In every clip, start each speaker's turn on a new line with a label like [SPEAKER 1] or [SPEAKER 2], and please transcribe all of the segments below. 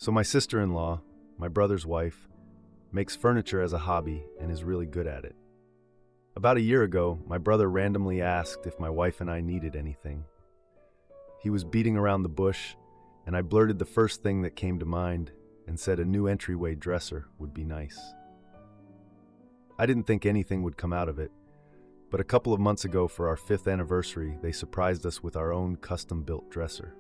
[SPEAKER 1] So my sister-in-law, my brother's wife, makes furniture as a hobby and is really good at it. About a year ago, my brother randomly asked if my wife and I needed anything. He was beating around the bush, and I blurted the first thing that came to mind and said a new entryway dresser would be nice. I didn't think anything would come out of it, but a couple of months ago for our 5th anniversary, they surprised us with our own custom-built dresser.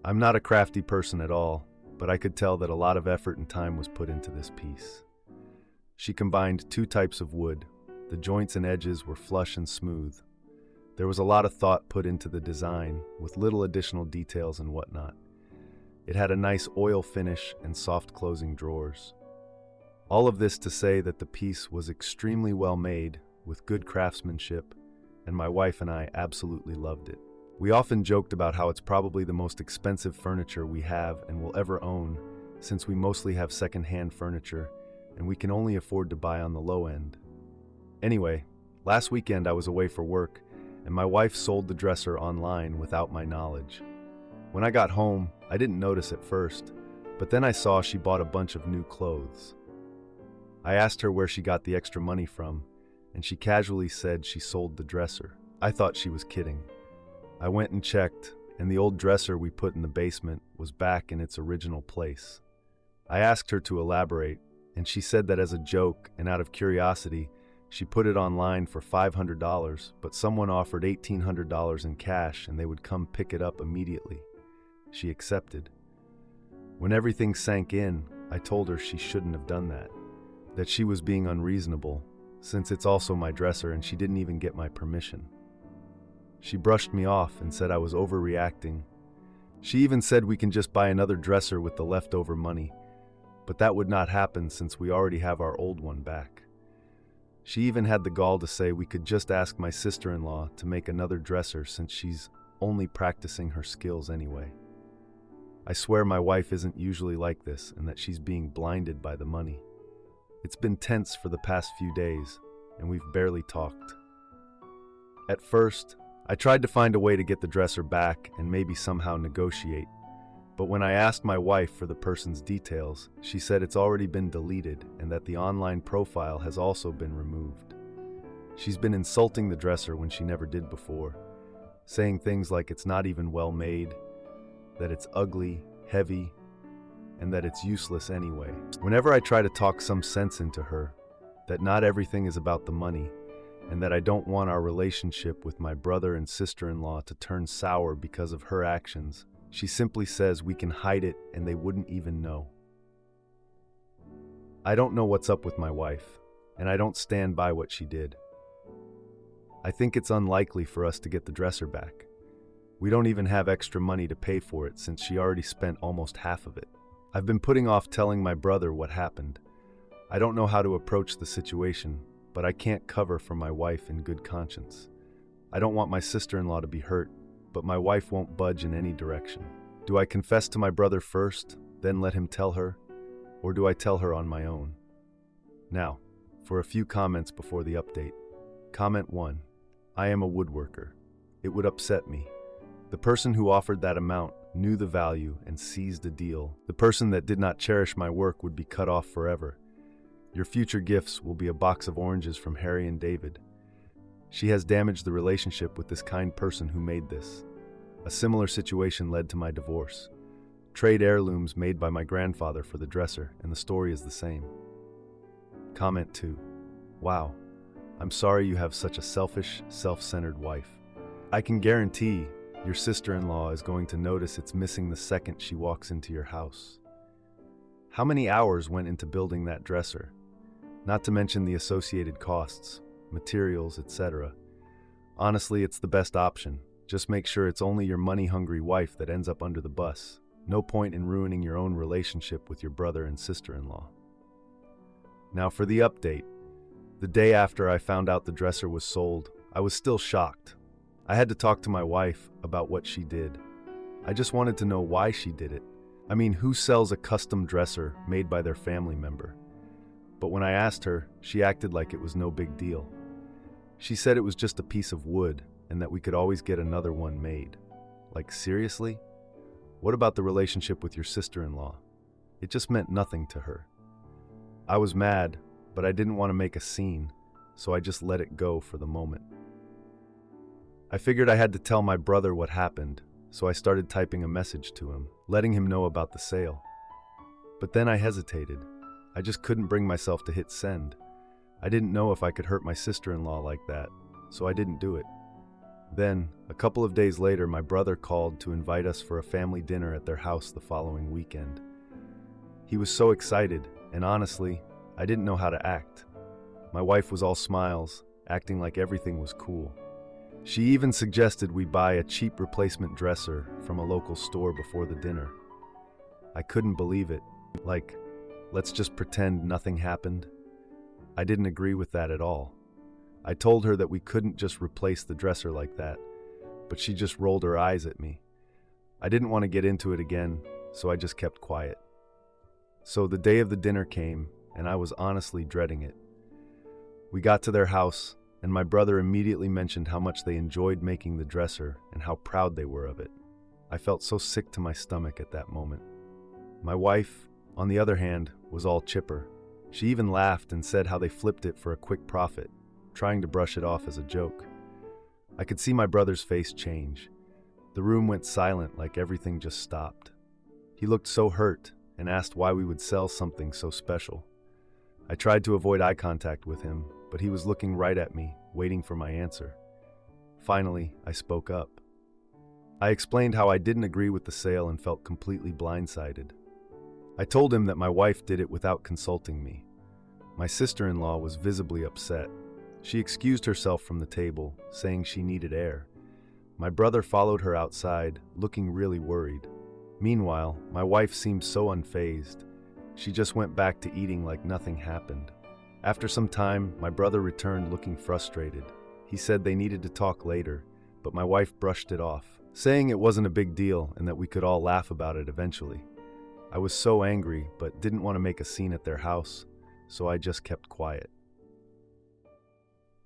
[SPEAKER 1] I'm not a crafty person at all, but I could tell that a lot of effort and time was put into this piece. She combined 2 types of wood. The joints and edges were flush and smooth. There was a lot of thought put into the design, with little additional details and whatnot. It had a nice oil finish and soft closing drawers. All of this to say that the piece was extremely well made, with good craftsmanship, and my wife and I absolutely loved it. We often joked about how it's probably the most expensive furniture we have and will ever own, since we mostly have second-hand furniture, and we can only afford to buy on the low end. Anyway, last weekend I was away for work, and my wife sold the dresser online without my knowledge. When I got home, I didn't notice at first, but then I saw she bought a bunch of new clothes. I asked her where she got the extra money from, and she casually said she sold the dresser. I thought she was kidding. I went and checked, and the old dresser we put in the basement was back in its original place. I asked her to elaborate, and she said that as a joke and out of curiosity, she put it online for $500, but someone offered $1,800 in cash and they would come pick it up immediately. She accepted. When everything sank in, I told her she shouldn't have done that she was being unreasonable, since it's also my dresser and she didn't even get my permission. She brushed me off and said I was overreacting. She even said we can just buy another dresser with the leftover money, but that would not happen since we already have our old one back. She even had the gall to say we could just ask my sister-in-law to make another dresser since she's only practicing her skills anyway. I swear my wife isn't usually like this and that she's being blinded by the money. It's been tense for the past few days, and we've barely talked. At first, I tried to find a way to get the dresser back and maybe somehow negotiate, but when I asked my wife for the person's details, she said it's already been deleted and that the online profile has also been removed. She's been insulting the dresser when she never did before, saying things like it's not even well made, that it's ugly, heavy, and that it's useless anyway. Whenever I try to talk some sense into her, that not everything is about the money, and that I don't want our relationship with my brother and sister-in-law to turn sour because of her actions, she simply says we can hide it and they wouldn't even know. I don't know what's up with my wife, and I don't stand by what she did. I think it's unlikely for us to get the dresser back. We don't even have extra money to pay for it since she already spent almost half of it. I've been putting off telling my brother what happened. I don't know how to approach the situation, but I can't cover for my wife in good conscience. I don't want my sister-in-law to be hurt, but my wife won't budge in any direction. Do I confess to my brother first, then let him tell her? Or do I tell her on my own? Now, for a few comments before the update. Comment 1. I am a woodworker. It would upset me. The person who offered that amount knew the value and seized the deal. The person that did not cherish my work would be cut off forever. Your future gifts will be a box of oranges from Harry and David. She has damaged the relationship with this kind person who made this. A similar situation led to my divorce. Trade heirlooms made by my grandfather for the dresser, and the story is the same. Comment 2. Wow, I'm sorry you have such a selfish, self-centered wife. I can guarantee your sister-in-law is going to notice it's missing the second she walks into your house. How many hours went into building that dresser? Not to mention the associated costs, materials, etc. Honestly, it's the best option. Just make sure it's only your money-hungry wife that ends up under the bus. No point in ruining your own relationship with your brother and sister-in-law. Now for the update. The day after I found out the dresser was sold, I was still shocked. I had to talk to my wife about what she did. I just wanted to know why she did it. I mean, who sells a custom dresser made by their family member? But when I asked her, she acted like it was no big deal. She said it was just a piece of wood and that we could always get another one made. Like, seriously? What about the relationship with your sister-in-law? It just meant nothing to her. I was mad, but I didn't want to make a scene, so I just let it go for the moment. I figured I had to tell my brother what happened, so I started typing a message to him, letting him know about the sale. But then I hesitated. I just couldn't bring myself to hit send. I didn't know if I could hurt my sister-in-law like that, so I didn't do it. Then, a couple of days later, my brother called to invite us for a family dinner at their house the following weekend. He was so excited, and honestly, I didn't know how to act. My wife was all smiles, acting like everything was cool. She even suggested we buy a cheap replacement dresser from a local store before the dinner. I couldn't believe it. Like, let's just pretend nothing happened. I didn't agree with that at all. I told her that we couldn't just replace the dresser like that, but she just rolled her eyes at me. I didn't want to get into it again, so I just kept quiet. So the day of the dinner came, and I was honestly dreading it. We got to their house, and my brother immediately mentioned how much they enjoyed making the dresser and how proud they were of it. I felt so sick to my stomach at that moment. My wife, on the other hand, was all chipper. She even laughed and said how they flipped it for a quick profit, trying to brush it off as a joke. I could see my brother's face change. The room went silent, like everything just stopped. He looked so hurt and asked why we would sell something so special. I tried to avoid eye contact with him, but he was looking right at me, waiting for my answer. Finally, I spoke up. I explained how I didn't agree with the sale and felt completely blindsided. I told him that my wife did it without consulting me. My sister-in-law was visibly upset. She excused herself from the table, saying she needed air. My brother followed her outside, looking really worried. Meanwhile, my wife seemed so unfazed. She just went back to eating like nothing happened. After some time, my brother returned looking frustrated. He said they needed to talk later, but my wife brushed it off, saying it wasn't a big deal and that we could all laugh about it eventually. I was so angry, but didn't want to make a scene at their house, so I just kept quiet.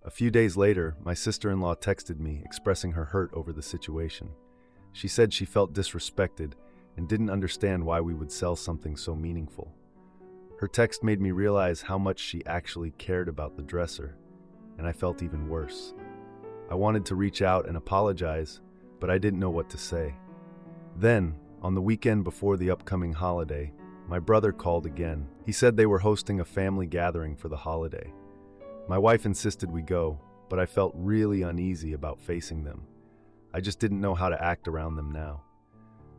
[SPEAKER 1] A few days later, my sister-in-law texted me, expressing her hurt over the situation. She said she felt disrespected and didn't understand why we would sell something so meaningful. Her text made me realize how much she actually cared about the dresser, and I felt even worse. I wanted to reach out and apologize, but I didn't know what to say. Then, on the weekend before the upcoming holiday, my brother called again. He said they were hosting a family gathering for the holiday. My wife insisted we go, but I felt really uneasy about facing them. I just didn't know how to act around them now.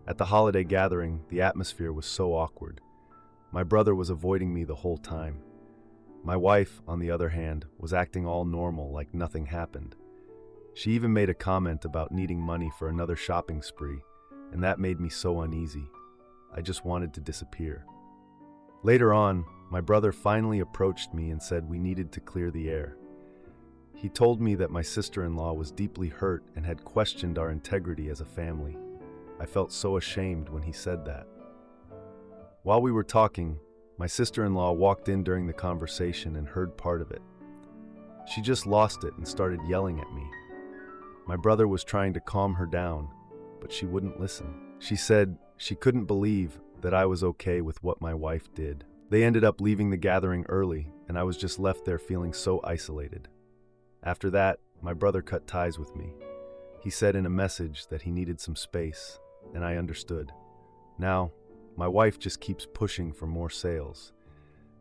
[SPEAKER 1] At the holiday gathering, the atmosphere was so awkward. My brother was avoiding me the whole time. My wife, on the other hand, was acting all normal, like nothing happened. She even made a comment about needing money for another shopping spree, and that made me so uneasy. I just wanted to disappear. Later on, my brother finally approached me and said we needed to clear the air. He told me that my sister-in-law was deeply hurt and had questioned our integrity as a family. I felt so ashamed when he said that. While we were talking, my sister-in-law walked in during the conversation and heard part of it. She just lost it and started yelling at me. My brother was trying to calm her down, but she wouldn't listen. She said she couldn't believe that I was okay with what my wife did. They ended up leaving the gathering early, and I was just left there feeling so isolated. After that, my brother cut ties with me. He said in a message that he needed some space, and I understood. Now, my wife just keeps pushing for more sales.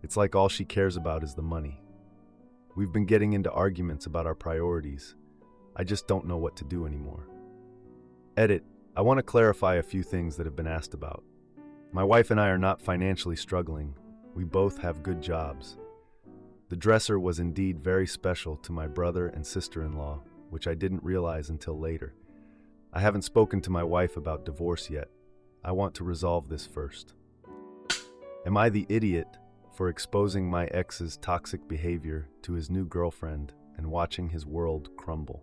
[SPEAKER 1] It's like all she cares about is the money. We've been getting into arguments about our priorities. I just don't know what to do anymore. Edit. I want to clarify a few things that have been asked about. My wife and I are not financially struggling. We both have good jobs. The dresser was indeed very special to my brother and sister-in-law, which I didn't realize until later. I haven't spoken to my wife about divorce yet. I want to resolve this first. Am I the idiot for exposing my ex's toxic behavior to his new girlfriend and watching his world crumble?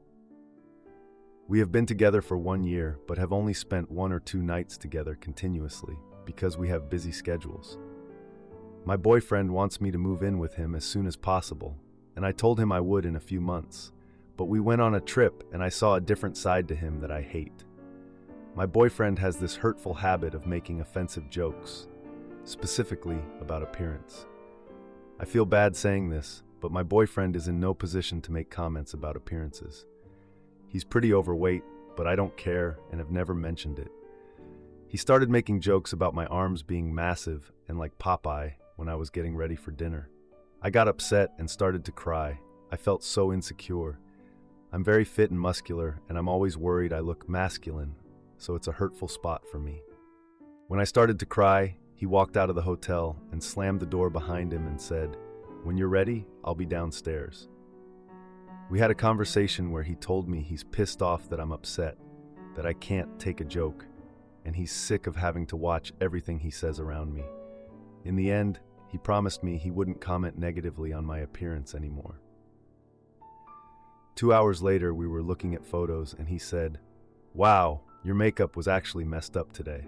[SPEAKER 1] We have been together for 1 year, but have only spent 1 or 2 nights together continuously because we have busy schedules. My boyfriend wants me to move in with him as soon as possible, and I told him I would in a few months, but we went on a trip and I saw a different side to him that I hate. My boyfriend has this hurtful habit of making offensive jokes. specifically about appearance. I feel bad saying this, but my boyfriend is in no position to make comments about appearances. He's pretty overweight, but I don't care and have never mentioned it. He started making jokes about my arms being massive and like Popeye when I was getting ready for dinner. I got upset and started to cry. I felt so insecure. I'm very fit and muscular, and I'm always worried I look masculine, so it's a hurtful spot for me. When I started to cry, he walked out of the hotel and slammed the door behind him and said, "When you're ready, I'll be downstairs." We had a conversation where he told me he's pissed off that I'm upset, that I can't take a joke, and he's sick of having to watch everything he says around me. In the end, he promised me he wouldn't comment negatively on my appearance anymore. 2 hours later, we were looking at photos and he said, "Wow, your makeup was actually messed up today."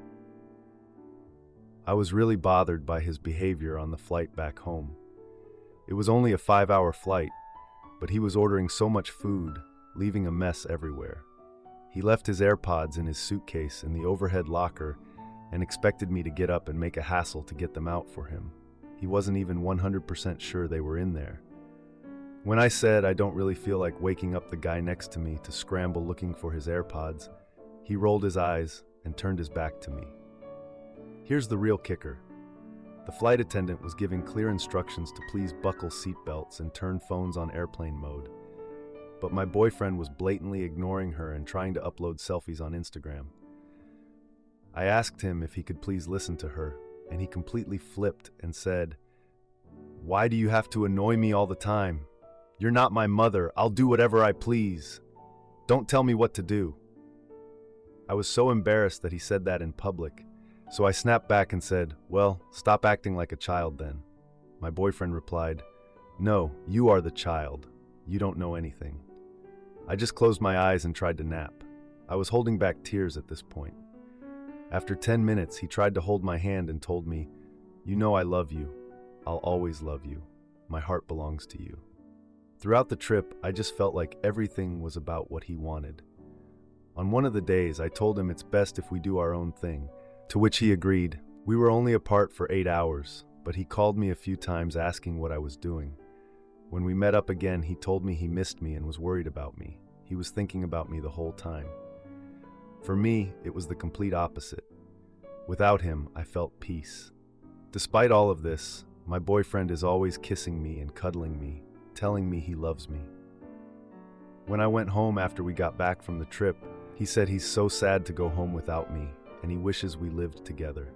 [SPEAKER 1] I was really bothered by his behavior on the flight back home. It was only a 5-hour flight, but he was ordering so much food, leaving a mess everywhere. He left his AirPods in his suitcase in the overhead locker and expected me to get up and make a hassle to get them out for him. He wasn't even 100% sure they were in there. When I said I don't really feel like waking up the guy next to me to scramble looking for his AirPods, he rolled his eyes and turned his back to me. Here's the real kicker. The flight attendant was giving clear instructions to please buckle seatbelts and turn phones on airplane mode. But my boyfriend was blatantly ignoring her and trying to upload selfies on Instagram. I asked him if he could please listen to her, and he completely flipped and said, "Why do you have to annoy me all the time? You're not my mother. I'll do whatever I please. Don't tell me what to do." I was so embarrassed that he said that in public, so I snapped back and said, "Well, stop acting like a child then." My boyfriend replied, "No, you are the child. You don't know anything." I just closed my eyes and tried to nap. I was holding back tears at this point. After 10 minutes, he tried to hold my hand and told me, "You know I love you. I'll always love you. My heart belongs to you." Throughout the trip, I just felt like everything was about what he wanted. On one of the days, I told him it's best if we do our own thing, to which he agreed. We were only apart for 8 hours, but he called me a few times asking what I was doing. When we met up again, he told me he missed me and was worried about me. He was thinking about me the whole time. For me, it was the complete opposite. Without him, I felt peace. Despite all of this, my boyfriend is always kissing me and cuddling me, telling me he loves me. When I went home after we got back from the trip, he said he's so sad to go home without me, and he wishes we lived together.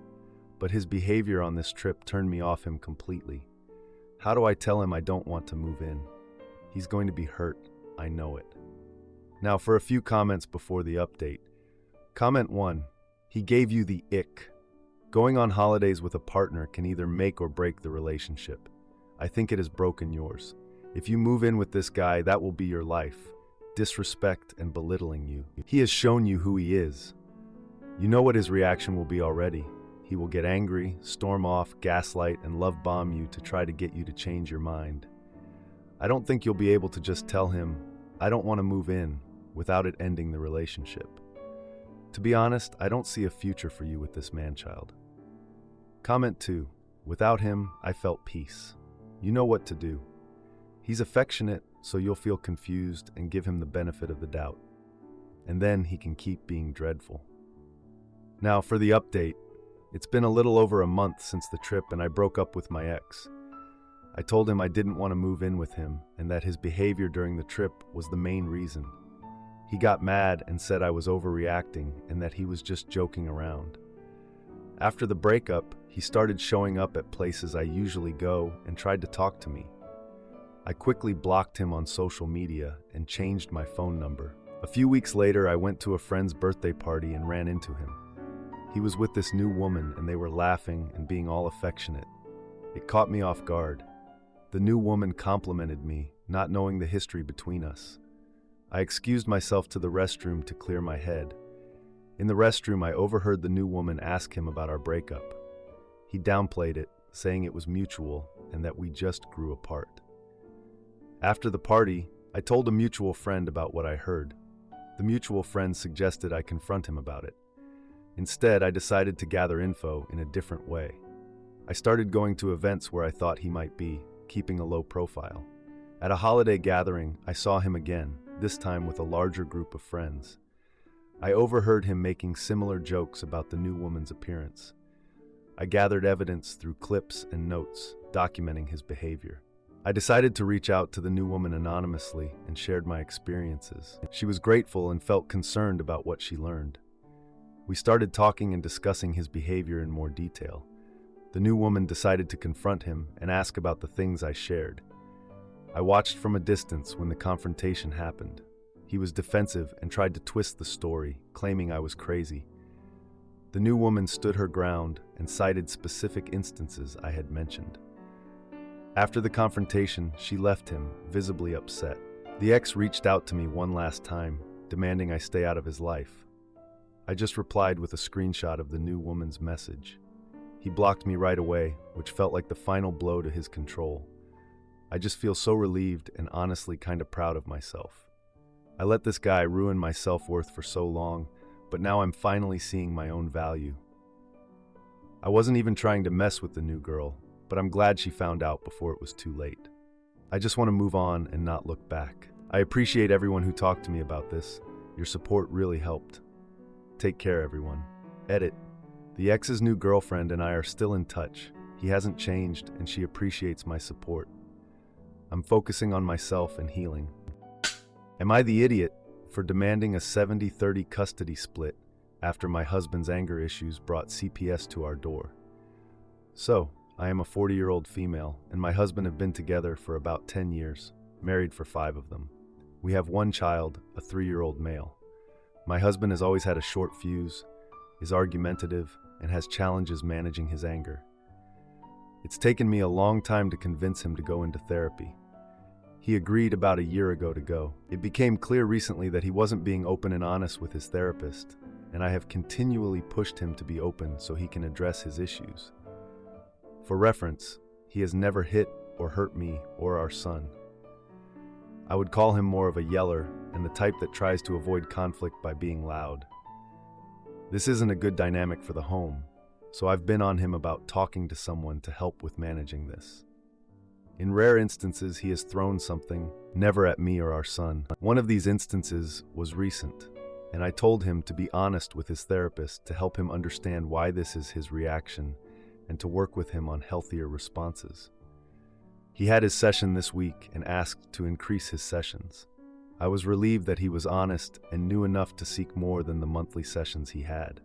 [SPEAKER 1] But his behavior on this trip turned me off him completely. How do I tell him I don't want to move in? He's going to be hurt. I know it. Now for a few comments before the update. Comment 1. He gave you the ick. Going on holidays with a partner can either make or break the relationship. I think it has broken yours. If you move in with this guy, that will be your life. Disrespect and belittling you. He has shown you who he is. You know what his reaction will be already. He will get angry, storm off, gaslight, and love bomb you to try to get you to change your mind. I don't think you'll be able to just tell him, "I don't want to move in," without it ending the relationship. To be honest, I don't see a future for you with this man-child. Comment 2. Without him, I felt peace. You know what to do. He's affectionate, so you'll feel confused and give him the benefit of the doubt. And then he can keep being dreadful. Now for the update. It's been a little over a month since the trip and I broke up with my ex. I told him I didn't want to move in with him and that his behavior during the trip was the main reason. He got mad and said I was overreacting and that he was just joking around. After the breakup, he started showing up at places I usually go and tried to talk to me. I quickly blocked him on social media and changed my phone number. A few weeks later, I went to a friend's birthday party and ran into him. He was with this new woman and they were laughing and being all affectionate. It caught me off guard. The new woman complimented me, not knowing the history between us. I excused myself to the restroom to clear my head. In the restroom, I overheard the new woman ask him about our breakup. He downplayed it, saying it was mutual and that we just grew apart. After the party, I told a mutual friend about what I heard. The mutual friend suggested I confront him about it. Instead, I decided to gather info in a different way. I started going to events where I thought he might be, keeping a low profile. At a holiday gathering, I saw him again, this time with a larger group of friends. I overheard him making similar jokes about the new woman's appearance. I gathered evidence through clips and notes, documenting his behavior. I decided to reach out to the new woman anonymously and shared my experiences. She was grateful and felt concerned about what she learned. We started talking and discussing his behavior in more detail. The new woman decided to confront him and ask about the things I shared. I watched from a distance when the confrontation happened. He was defensive and tried to twist the story, claiming I was crazy. The new woman stood her ground and cited specific instances I had mentioned. After the confrontation, she left him, visibly upset. The ex reached out to me one last time, demanding I stay out of his life. I just replied with a screenshot of the new woman's message. He blocked me right away, which felt like the final blow to his control. I just feel so relieved and honestly kind of proud of myself. I let this guy ruin my self-worth for so long, but now I'm finally seeing my own value. I wasn't even trying to mess with the new girl, but I'm glad she found out before it was too late. I just want to move on and not look back. I appreciate everyone who talked to me about this. Your support really helped. Take care, everyone. Edit. The ex's new girlfriend and I are still in touch. He hasn't changed, and she appreciates my support. I'm focusing on myself and healing. Am I the idiot for demanding a 70-30 custody split after my husband's anger issues brought CPS to our door? So, I am a 40-year-old female, and my husband have been together for about 10 years, married for 5 of them. We have one child, a 3-year-old male. My husband has always had a short fuse, is argumentative, and has challenges managing his anger. It's taken me a long time to convince him to go into therapy. He agreed about a year ago to go. It became clear recently that he wasn't being open and honest with his therapist, and I have continually pushed him to be open so he can address his issues. For reference, he has never hit or hurt me or our son. I would call him more of a yeller and the type that tries to avoid conflict by being loud. This isn't a good dynamic for the home, so I've been on him about talking to someone to help with managing this. In rare instances, he has thrown something, never at me or our son. One of these instances was recent, and I told him to be honest with his therapist to help him understand why this is his reaction and to work with him on healthier responses. He had his session this week and asked to increase his sessions. I was relieved that he was honest and knew enough to seek more than the monthly sessions he had.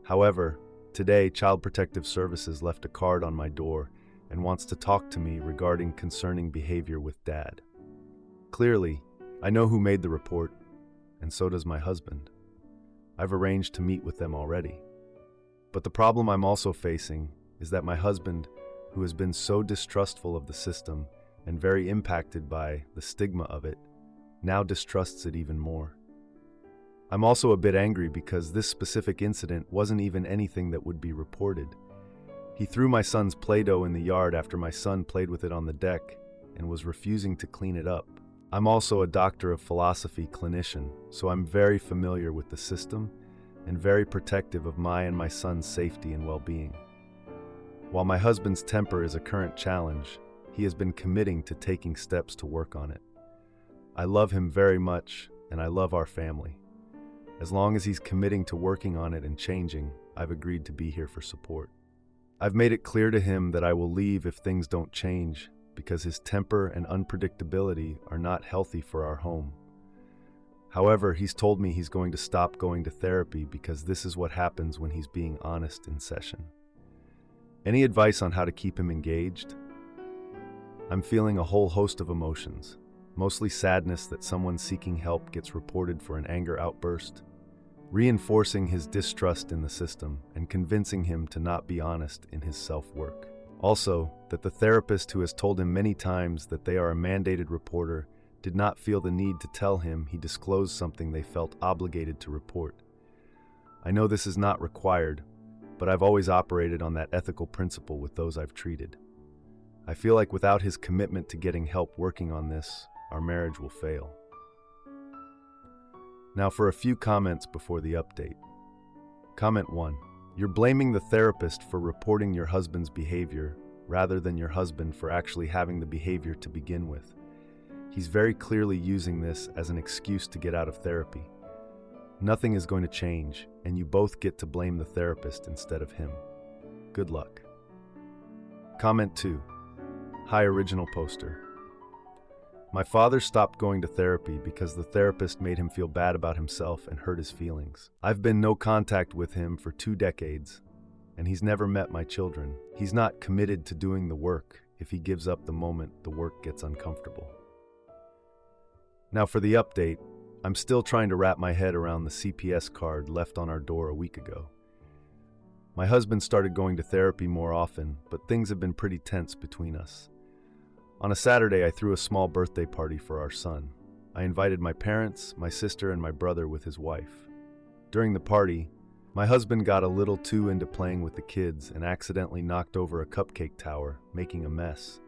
[SPEAKER 1] However, today, Child Protective Services left a card on my door and wants to talk to me regarding concerning behavior with Dad. Clearly, I know who made the report, and so does my husband. I've arranged to meet with them already. But the problem I'm also facing is that my husband, who has been so distrustful of the system and very impacted by the stigma of it, now distrusts it even more. I'm also a bit angry because this specific incident wasn't even anything that would be reported. He threw my son's Play-Doh in the yard after my son played with it on the deck and was refusing to clean it up. I'm also a doctor of philosophy clinician, so I'm very familiar with the system and very protective of my and my son's safety and well-being. While my husband's temper is a current challenge, he has been committing to taking steps to work on it. I love him very much, and I love our family. As long as he's committing to working on it and changing, I've agreed to be here for support. I've made it clear to him that I will leave if things don't change, because his temper and unpredictability are not healthy for our home. However, he's told me he's going to stop going to therapy because this is what happens when he's being honest in session. Any advice on how to keep him engaged? I'm feeling a whole host of emotions. Mostly sadness that someone seeking help gets reported for an anger outburst, reinforcing his distrust in the system and convincing him to not be honest in his self-work. Also, that the therapist who has told him many times that they are a mandated reporter did not feel the need to tell him he disclosed something they felt obligated to report. I know this is not required, but I've always operated on that ethical principle with those I've treated. I feel like without his commitment to getting help working on this, our marriage will fail. Now for a few comments before the update. Comment 1. You're blaming the therapist for reporting your husband's behavior rather than your husband for actually having the behavior to begin with. He's very clearly using this as an excuse to get out of therapy. Nothing is going to change, and you both get to blame the therapist instead of him. Good luck. Comment 2. Hi, original poster. My father stopped going to therapy because the therapist made him feel bad about himself and hurt his feelings. I've been no contact with him for 2 decades, and he's never met my children. He's not committed to doing the work if he gives up the moment the work gets uncomfortable. Now for the update, I'm still trying to wrap my head around the CPS card left on our door a week ago. My husband started going to therapy more often, but things have been pretty tense between us. On a Saturday, I threw a small birthday party for our son. I invited my parents, my sister, and my brother with his wife. During the party, my husband got a little too into playing with the kids and accidentally knocked over a cupcake tower, making a mess.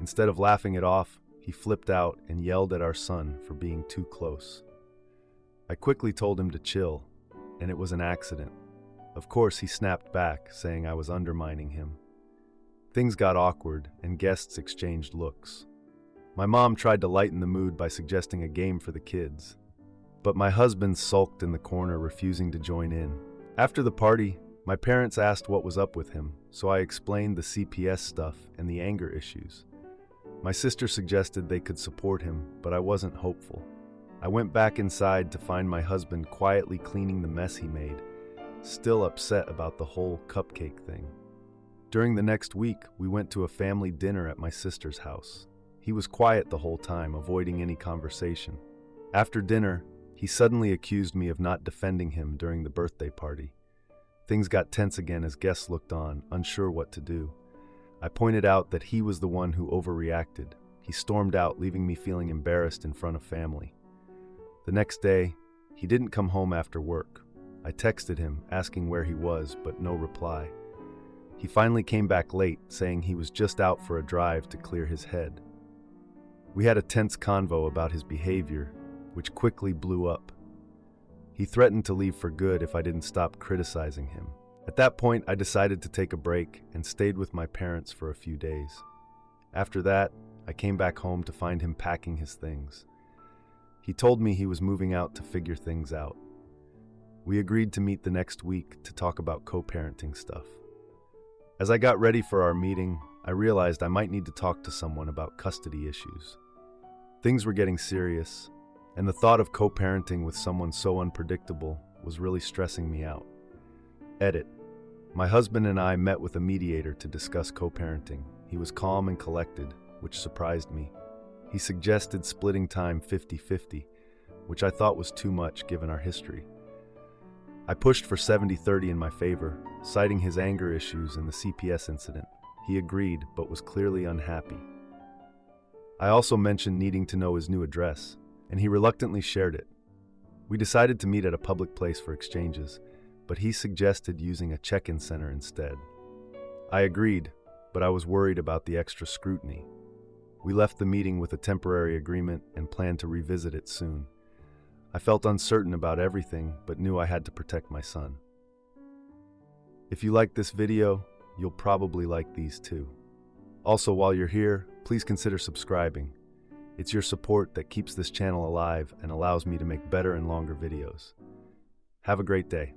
[SPEAKER 1] Instead of laughing it off, he flipped out and yelled at our son for being too close. I quickly told him to chill, and it was an accident. Of course, he snapped back, saying I was undermining him. Things got awkward, and guests exchanged looks. My mom tried to lighten the mood by suggesting a game for the kids, but my husband sulked in the corner, refusing to join in. After the party, my parents asked what was up with him, so I explained the CPS stuff and the anger issues. My sister suggested they could support him, but I wasn't hopeful. I went back inside to find my husband quietly cleaning the mess he made, still upset about the whole cupcake thing. During the next week, we went to a family dinner at my sister's house. He was quiet the whole time, avoiding any conversation. After dinner, he suddenly accused me of not defending him during the birthday party. Things got tense again as guests looked on, unsure what to do. I pointed out that he was the one who overreacted. He stormed out, leaving me feeling embarrassed in front of family. The next day, he didn't come home after work. I texted him, asking where he was, but no reply. He finally came back late, saying he was just out for a drive to clear his head. We had a tense convo about his behavior, which quickly blew up. He threatened to leave for good if I didn't stop criticizing him. At that point, I decided to take a break and stayed with my parents for a few days. After that, I came back home to find him packing his things. He told me he was moving out to figure things out. We agreed to meet the next week to talk about co-parenting stuff. As I got ready for our meeting, I realized I might need to talk to someone about custody issues. Things were getting serious, and the thought of co-parenting with someone so unpredictable was really stressing me out. Edit. My husband and I met with a mediator to discuss co-parenting. He was calm and collected, which surprised me. He suggested splitting time 50-50, which I thought was too much given our history. I pushed for 70-30 in my favor, citing his anger issues and the CPS incident. He agreed, but was clearly unhappy. I also mentioned needing to know his new address, and he reluctantly shared it. We decided to meet at a public place for exchanges, but he suggested using a check-in center instead. I agreed, but I was worried about the extra scrutiny. We left the meeting with a temporary agreement and planned to revisit it soon. I felt uncertain about everything, but knew I had to protect my son. If you like this video, you'll probably like these too. Also, while you're here, please consider subscribing. It's your support that keeps this channel alive and allows me to make better and longer videos. Have a great day.